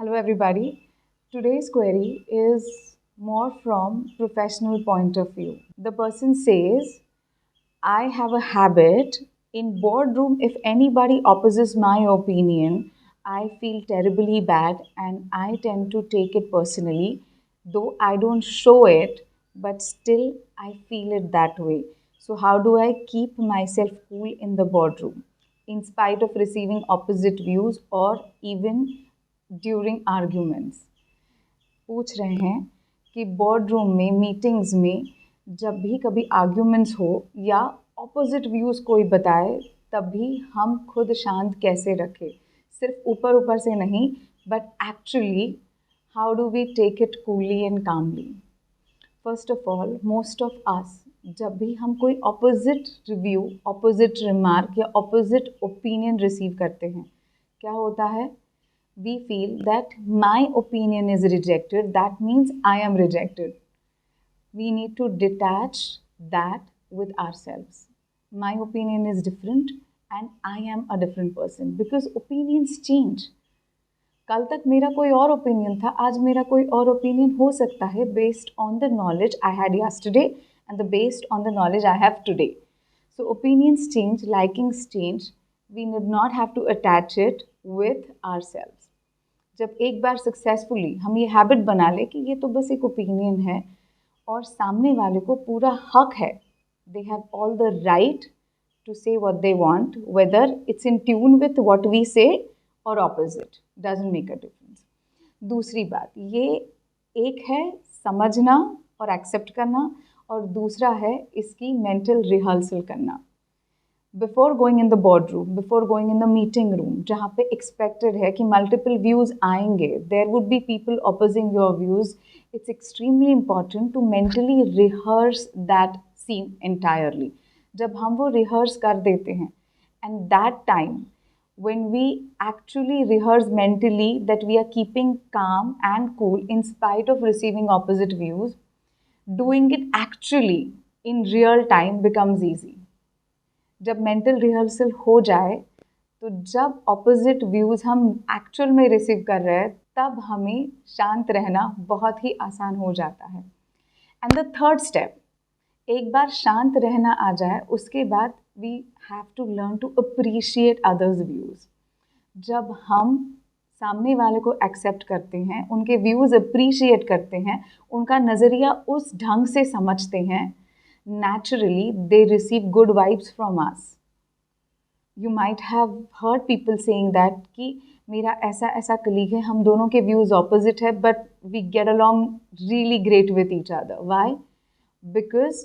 Hello everybody. Today's query is more from professional point of view. The person says, I have a habit in boardroom if anybody opposes my opinion, I feel terribly bad and I tend to take it personally, though I don't show it, but still I feel it that way. So how do I keep myself cool in the boardroom in spite of receiving opposite views or even during arguments? पूछ रहे हैं कि board room में meetings में जब भी कभी arguments हो या ऑपोजिट व्यूज़ कोई बताए तब भी हम खुद शांत कैसे रखें, सिर्फ ऊपर ऊपर से नहीं but actually how do we take it coolly and calmly. First of all, most of us जब भी हम कोई ऑपोजिट रिव्यू, ऑपोजिट रिमार्क या ऑपोजिट ओपिनियन रिसीव करते हैं, क्या होता है? We feel that my opinion is rejected, that means I am rejected. We need to detach that with ourselves. My opinion is different and I am a different person because opinions change. कल तक मेरा कोई और opinion था, आज मेरा कोई और ओपिनियन हो सकता है based on the knowledge I had yesterday and based on the knowledge I have today. So opinions change, likings change. We need not have to attach it with ourselves. जब एक बार सक्सेसफुली हम ये habit बना लें कि ये तो बस एक ओपिनियन है और सामने वाले को पूरा हक है, they have all the right to say what they want, whether it's in tune with what we say और opposite, doesn't make a difference. दूसरी बात, ये एक है समझना और एक्सेप्ट करना और दूसरा है इसकी मेंटल रिहर्सल करना. Before going in the board room, before going in the meeting room, जहाँ पे एक्सपेक्टेड है कि मल्टीपल व्यूज़ आएंगे, there would be people opposing your views, it's extremely important to mentally rehearse that scene entirely. जब हम वो rehearse कर देते हैं and that time when we actually rehearse mentally that we are keeping calm and cool in spite of receiving opposite views, doing it actually in real time becomes easy. जब mental rehearsal हो जाए तो जब opposite views हम actual में receive कर रहे हैं तब हमें शांत रहना बहुत ही आसान हो जाता है. एंड द थर्ड स्टेप, एक बार शांत रहना आ जाए उसके बाद we have to learn to appreciate others views. जब हम सामने वाले को एक्सेप्ट करते हैं, उनके व्यूज़ अप्रिशिएट करते हैं, उनका नज़रिया उस ढंग से समझते हैं, naturally they receive good vibes from us. You might have heard people saying that कि मेरा ऐसा ऐसा कलीग है, हम दोनों के व्यूज़ ऑपोजिट है but we get along really great with each other. Why? Because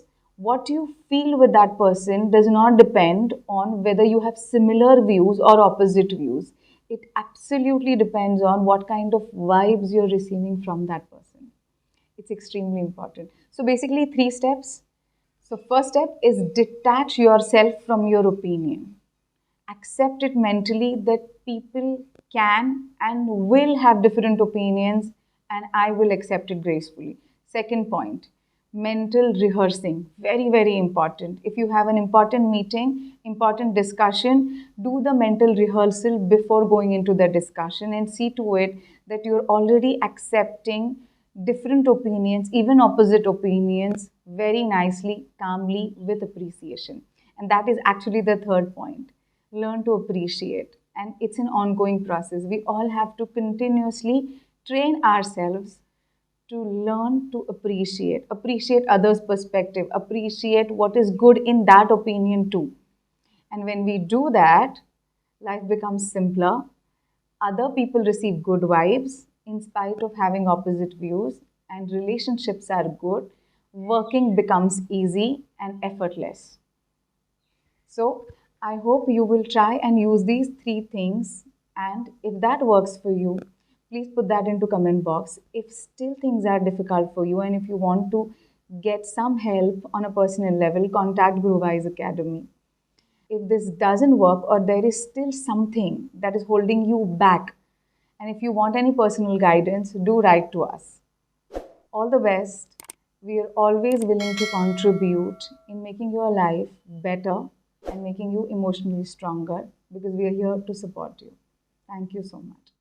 what you feel with that person does not depend on whether you have similar views or opposite views. It absolutely depends on what kind of vibes you're receiving from that person. It's extremely important. So basically 3 steps. So first step is detach yourself from your opinion. Accept it mentally that people can and will have different opinions and I will accept it gracefully. Second point, mental rehearsing. Very, very important. If you have an important meeting, important discussion, do the mental rehearsal before going into the discussion and see to it that you're already accepting different opinions, even opposite opinions, very nicely, calmly, with appreciation. And that is actually the third point. Learn to appreciate. And it's an ongoing process. We all have to continuously train ourselves to learn to appreciate others' perspective, appreciate what is good in that opinion too. And when we do that, life becomes simpler. Other people receive good vibes in spite of having opposite views, and relationships are good. Working becomes easy and effortless. So I hope you will try and use these 3 things, and if that works for you, please put that into comment box. If still things are difficult for you and if you want to get some help on a personal level, contact Growwise Academy. If this doesn't work or there is still something that is holding you back, and if you want any personal guidance, do write to us. All the best. We are always willing to contribute in making your life better and making you emotionally stronger because we are here to support you. Thank you so much.